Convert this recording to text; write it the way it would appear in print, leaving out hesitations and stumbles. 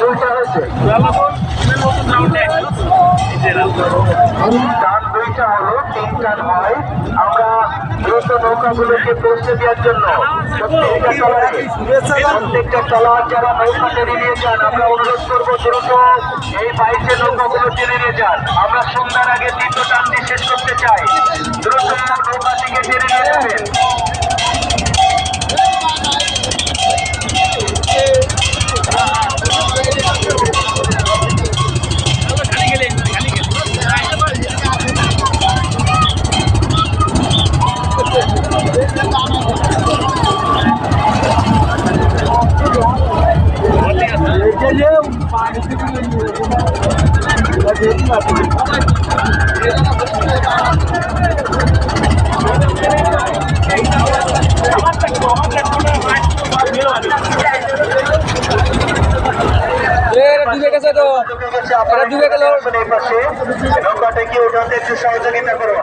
দুইটা হয়েছে, টান দুইটা হলো, 3 টান হয়। আমরা দ্রুত নৌকাগুলোকে পৌঁছে দেওয়ার জন্য প্রত্যেকটা ট্রলার যারা নৌকা টেনে নিয়ে যান, আমরা অনুরোধ করবো দ্রুত এই বাইকে নৌকাগুলো টেনে নিয়ে যান। আমরা সন্ধ্যার আগে 3টো টানটি শেষ করতে চাই। দ্রুত নৌকাটিকে টেনে নিয়ে যাবেন। নৌকাটা কি ওঠাতে একটু সহযোগিতা করুন।